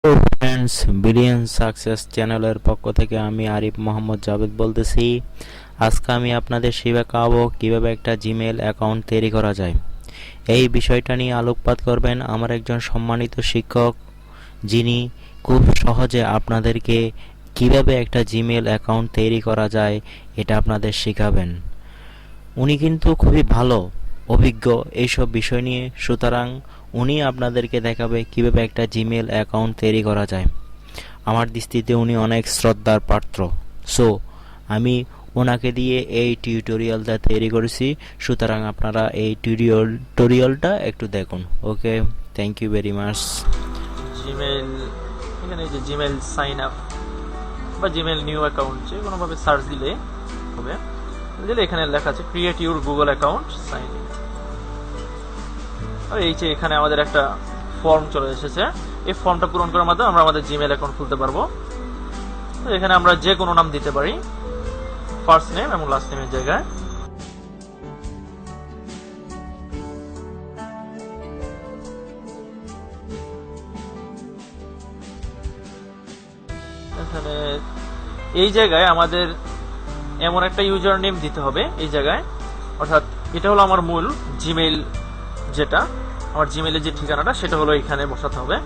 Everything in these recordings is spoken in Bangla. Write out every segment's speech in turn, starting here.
হ্যালো ফ্রেন্ডস, বিলিয়ন সাকসেস চ্যানেলের পক্ষ থেকে আমি আরিফ মোহাম্মদ জাভেদ বলতেছি। আজকে আমি আপনাদের শেখাবো কিভাবে একটা জিমেল অ্যাকাউন্ট তৈরি করা যায়। এই বিষয়টা নিয়ে আলোকপাত করবেন আমার একজন সম্মানিত শিক্ষক, যিনি খুব সহজে আপনাদেরকে কিভাবে একটা জিমেল অ্যাকাউন্ট তৈরি করা যায় এটা আপনাদের শেখাবেন। উনি কিন্তু খুবই ভালো অভিজ্ঞ এইসব বিষয় নিয়ে, সুতরাং উনি আপনাদেরকে দেখাবে কিভাবে একটা জিমেল অ্যাকাউন্ট তৈরি করা যায়। আমার দৃষ্টিতে উনি অনেক শ্রদ্ধার পাত্র। সো আমি ওনাকে দিয়ে এই টিউটোরিয়ালটা তৈরি করেছি, সুতরাং আপনারা এই টিউটোরিয়ালটা একটু দেখুন। Okay, thank you very much. Gmail, এখানে যে জিমেল সাইন আপ বা জিমেল নিউ অ্যাকাউন্ট যে কোনোভাবে সার্চ দিলে হবে। দিলে এখানে লেখা আছে create your Google account sign in. আর এই যে এখানে আমাদের একটা ফর্ম চলে এসেছে। এই ফর্মটা পূরণ করার মাধ্যমে আমরা আমাদের জিমেল অ্যাকাউন্ট খুলতে পারবো। তো এখানে আমরা যে কোনো নাম দিতে পারি, ফার্স্ট নেম এবং লাস্ট নেমের জায়গায়। এখানে এই জায়গায় আমাদের এমন একটা ইউজার নেম দিতে হবে এই জায়গায়, অর্থাৎ এটা হলো আমার মূল জিমেইল, যেটা আমার জিমেইলের যে ঠিকানাটা সেটা হলো এখানে বসাতে হবে।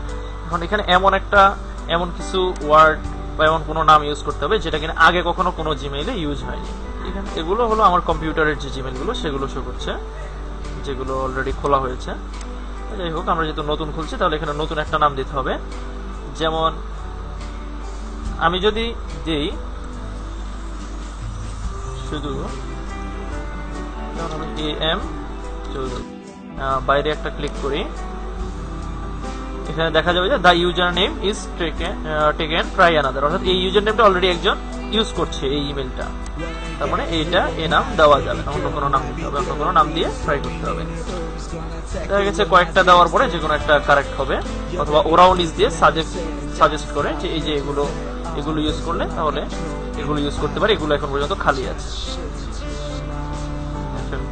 এখন এখানে এমন কিছু ওয়ার্ড বা এমন কোনো নাম ইউজ করতে হবে যেটা কিনা আগে কখনো কোনো জিমেইলে ইউজ হয়নি। এখানে এগুলো হলো আমার কম্পিউটারের যে জিমেইলগুলো সেগুলো শো করছে, যেগুলো অলরেডি খোলা হয়েছে। যাই হোক, আমরা যেহেতু নতুন খুলছি তাহলে এখানে নতুন একটা নাম দিতে হবে। যেমন আমি যদি দিই শুধু AM চৌধুরী, বাইরে একটা ক্লিক করি, এখানে দেখা যাবে যে the user name is taken try another, অর্থাৎ এই ইউজার নেমটা অলরেডি একজন ইউজ করছে এই ইমেলটা। তার মানে এইটা এ নাম দেওয়া যাবে না, অন্য কোনো নাম দিতে হবে, অন্য কোনো নাম দিয়ে ট্রাই করতে হবে। দেখা গেছে কয়েকটা দেওয়ার পরে যে কোনো একটা কারেক্ট হবে, অথবা ওরাও নিজ দিয়ে সাজেস্ট করে যে এই যে এগুলো ইউজ করলে তাহলে এগুলো ইউজ করতে পারে, এগুলো এখন পর্যন্ত খালি আছে।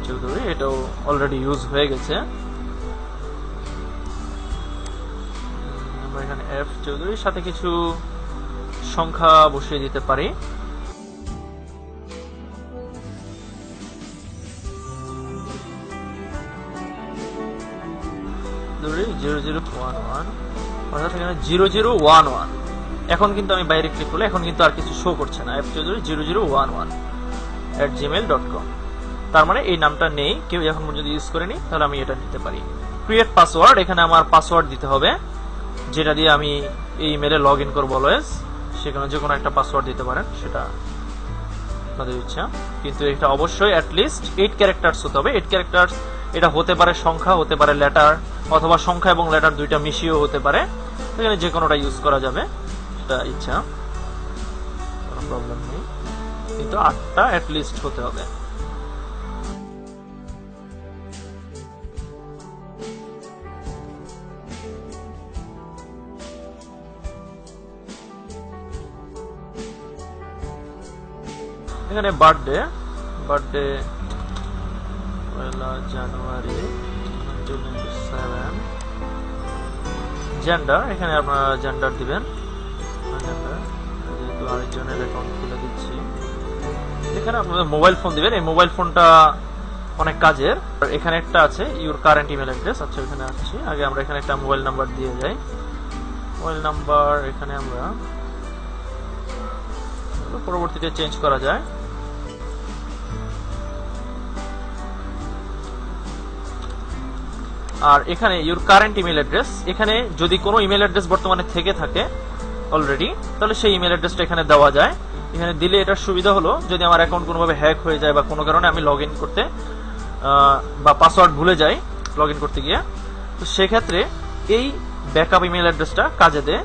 চৌধুরী এটাও অলরেডি ইউজ হয়ে গেছে। আমরা এখানে এফ চৌধুরীর সাথে কিছু সংখ্যা বসিয়ে দিতে পারি। অর্থাৎ এখানে 0011। এখন কিন্তু আমি বাইরে ক্লিক করলে এখন কিন্তু আর কিছু শো করছে না, এফ চৌধুরী 0011@gmail.com। তার মানে এই নামটা নেই, কেউ এখন পর্যন্ত ইউজ করেনি, তাহলে আমি এটা নিতে পারি। ক্রিয়েট পাসওয়ার্ড, এখানে আমার পাসওয়ার্ড দিতে হবে যেটা দিয়ে আমি এই ইমেলে লগ ইন করবো অলওয়েজ। সেখানে যে কোনো একটা পাসওয়ার্ড দিতে পারেন, সেটা আপনাদের ইচ্ছা, কিন্তু এটা অবশ্যই অ্যাটলিস্ট 8 ক্যারেক্টার্স হতে হবে। 8 ক্যারেক্টার্স এটা হতে পারে সংখ্যা, হতে পারে লেটার, অথবা সংখ্যা এবং লেটার দুইটা মিশিয়েও হতে পারে। এখানে যে কোনোটা ইউজ করা যাবে, সেটা ইচ্ছা, কোনো প্রবলেম নেই, কিন্তু 8টা অ্যাটলিস্ট হতে হবে। এখানে বার্থডে 1 জানুয়ারি 1997। জেন্ডার, এখানে আপনারা জেন্ডার দিবেন, যেহেতু আরেকজনের অ্যাকাউন্ট খুলে দিচ্ছি। এখানে আপনাদের মোবাইল ফোন দিবেন, এই মোবাইল ফোনটা অনেক কাজের। এখানে একটা আছে ইউর কারেন্ট ইমেল অ্যাড্রেস। আচ্ছা, এখানে আসছি, আগে আমরা এখানে একটা মোবাইল নাম্বার দিয়ে যাই। মোবাইল নাম্বার এখানে আমরা পরবর্তীতে চেঞ্জ করা যায়। আর এখানে ইউর কারেন্ট ইমেল অ্যাড্রেস, এখানে যদি কোনো ইমেল অ্যাড্রেস বর্তমানে থেকে থাকে অলরেডি, তাহলে সেই ইমেল অ্যাড্রেসটা এখানে দেওয়া যায়। এখানে দিলে এটার সুবিধা হলো যদি আমার অ্যাকাউন্ট কোনোভাবে হ্যাক হয়ে যায় বা কোনো কারণে আমি লগ ইন করতে বা পাসওয়ার্ড ভুলে যাই লগ ইন করতে গিয়ে, তো সেক্ষেত্রে এই ব্যাকআপ ইমেল অ্যাড্রেসটা কাজে দেয়।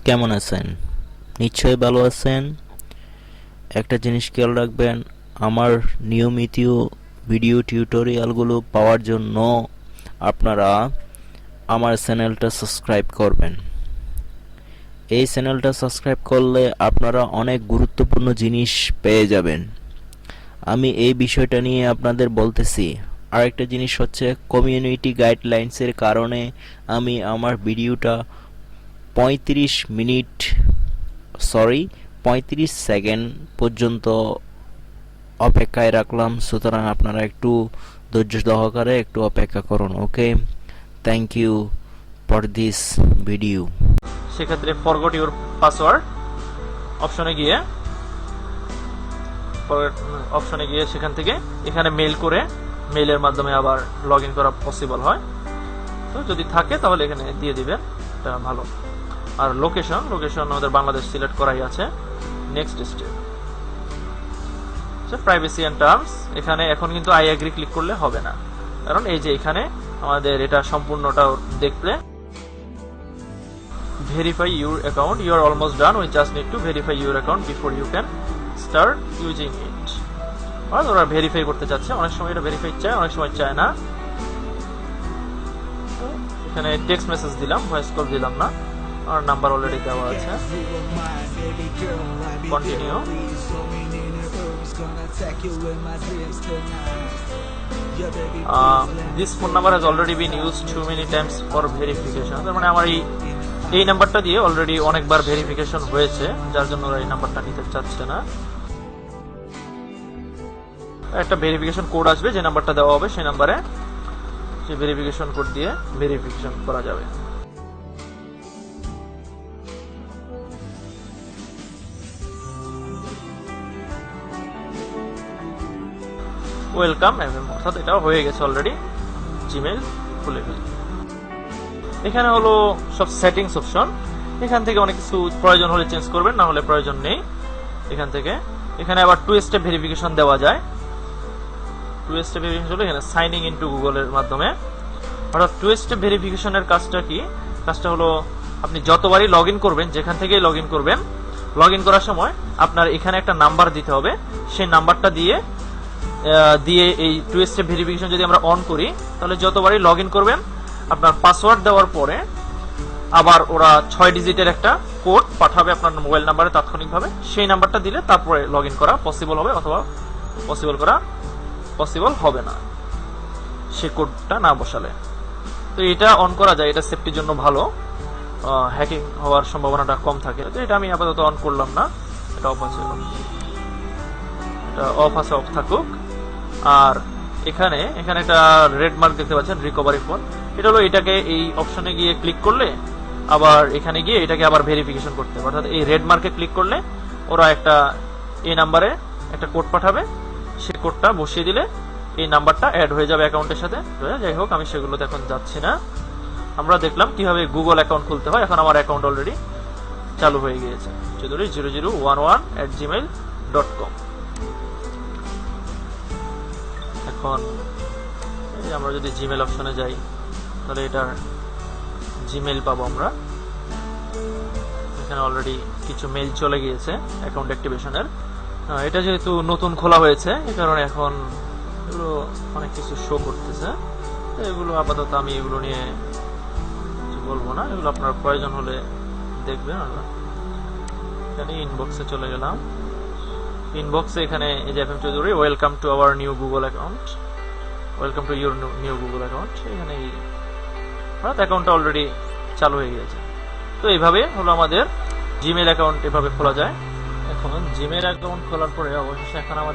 কেমন আছেন? নিশ্চয়ই ভালো আছেন। একটা জিনিস খেয়াল রাখবেন, আমার নিয়মিত ভিডিও টিউটোরিয়ালগুলো পাওয়ার জন্য আপনারা আমার চ্যানেলটা সাবস্ক্রাইব করবেন। এই চ্যানেলটা সাবস্ক্রাইব করলে আপনারা অনেক গুরুত্বপূর্ণ জিনিস পেয়ে যাবেন। আমি এই বিষয়টা নিয়ে আপনাদের বলতেছি। আরেকটা জিনিস হচ্ছে কমিউনিটি গাইডলাইন্সের কারণে আমি আমার ভিডিওটা 35 সেকেন্ড পর্যন্ত অপেক্ষায় রাখলাম। সুতরাং আপনারা একটু ধৈর্য সহকারে একটু অপেক্ষা করুন। Okay, thank you for this video. সেক্ষেত্রে ফরগট ইউর পাসওয়ার্ড অপশনে গিয়ে সেখান থেকে এখানে মেইল করে মেইলের মাধ্যমে আবার লগ ইন করা পসিবল হয়। তো যদি থাকে তাহলে এখানে দিয়ে দিবেন, এটা ভালো। আর লোকেশন আমাদের বাংলাদেশ সিলেক্ট করাই আছে। Next step privacy and terms. এখানে এখন কিন্তু আই এগ্রি ক্লিক করলে হবে না, কারণ এই যে এখানে আমাদের এটা সম্পূর্ণটা দেখলে verify your account, you are almost done, we just need to verify your account before you can start using it. ওরা ভেরিফাই করতে চাচ্ছে, অনেক সময় এটা ভেরিফাই চায়, অনেক সময় চায় না। এখানে টেক্সট মেসেজ দিলাম, ভয়েস কল দিলাম না, আর নাম্বার অলরেডি দেওয়া আছে। Continue. This phone number has already been used too many times for verification. তার মানে আমার এই নাম্বারটা দিয়ে অলরেডি অনেকবার ভেরিফিকেশন হয়েছে, যার জন্য ওরা এই নাম্বারটা নিতে চাচ্ছে না। একটা ভেরিফিকেশন কোড আসবে, যে নাম্বারটা দেওয়া হবে সেই নাম্বারে সেই ভেরিফিকেশন কোড দিয়ে ভেরিফিকেশন করা যাবে। ওয়েলকাম, অর্থাৎ এটা হয়ে গেছে অলরেডি। জিমেইল খুলে ফেলি। এখানে হলো সব সেটিংস অপশন। এখান থেকে অনেক কিছু প্রয়োজন হলে চেঞ্জ করবেন, না হলে প্রয়োজন নেই। এখানে আবার 2 স্টেপ ভেরিফিকেশন দেওয়া যায়। 2 স্টেপ ভেরিফিকেশন হলো এখানে সাইনিং ইনটু গুগলের মাধ্যমে। অর্থাৎ 2 স্টেপ ভেরিফিকেশনের কাজটা কি? কাজটা হলো আপনি যতবারই লগ ইন করবেন, যেখান থেকেই লগ ইন করবেন, লগ ইন করার সময় আপনার এখানে একটা নাম্বার দিতে হবে। সেই নাম্বারটা দিয়ে এই 2 স্টেপ ভেরিফিকেশন যদি আমরা অন করি, তাহলে যতবারই লগ ইন করবেন, আপনার পাসওয়ার্ড দেওয়ার পরে আবার ওরা 6 ডিজিটের একটা কোড পাঠাবে আপনার মোবাইল নাম্বারে তাৎক্ষণিকভাবে। সেই নাম্বারটা দিলে তারপরে লগ ইন করা পসিবল হবে, অথবা পসিবল হবে না সে কোডটা না বসালে। তো এটা অন করা যায়, এটা সেফটির জন্য ভালো, হ্যাকিং হওয়ার সম্ভাবনাটা কম থাকে। তো এটা আমি আপাতত অন করলাম না, এটা অফ আছে, এটা অফ আছে, অফ থাকুক। আর এখানে একটা রেড মার্ক দেখতে পাচ্ছেন, রিকভারি ফোন। এটা হলো এটাকে এই অপশনে গিয়ে ক্লিক করলে আবার এখানে গিয়ে এটাকে আবার ভেরিফিকেশন করতে হবে। অর্থাৎ এই রেড মার্কে ক্লিক করলে ওরা এই নাম্বারে একটা কোড পাঠাবে, সেই কোডটা বসিয়ে দিলে এই নাম্বারটা অ্যাড হয়ে যাবে অ্যাকাউন্টের সাথে। যাই হোক, আমি সেগুলোতে এখন যাচ্ছি না। আমরা দেখলাম কিভাবে গুগল অ্যাকাউন্ট খুলতে হয়। এখন আমার অ্যাকাউন্ট অলরেডি চালু হয়ে গিয়েছে, chowdhury0011@gmail.com। এখন আমরা যদি জিমেল অপশনে যাই, তাহলে এটার জিমেল পাবো আমরা। এখানে অলরেডি কিছু মেইল চলে গিয়েছে অ্যাকাউন্ট অ্যাক্টিভেশনের। এটা যেহেতু নতুন খোলা হয়েছে, এই কারণে এখন এগুলো অনেক কিছু শো করতেছে। তো এগুলো আপাতত আমি এগুলো নিয়ে কিছু বলবো না, এগুলো আপনার প্রয়োজন হলে দেখবেন। এখানে ইনবক্সে চলে গেলাম। ইনবক্সে এখানে এই যে FM Chowdhury, welcome to our new Google account, welcome to your new Google account. এখানে অ্যাকাউন্টটা অলরেডি চালু হয়ে গেছে। তো এইভাবে হলো আমাদের জিমেল অ্যাকাউন্ট এভাবে খোলা যায়। এখন জিমেল অ্যাকাউন্ট খোলার পরে অবশেষে এখন আমাদের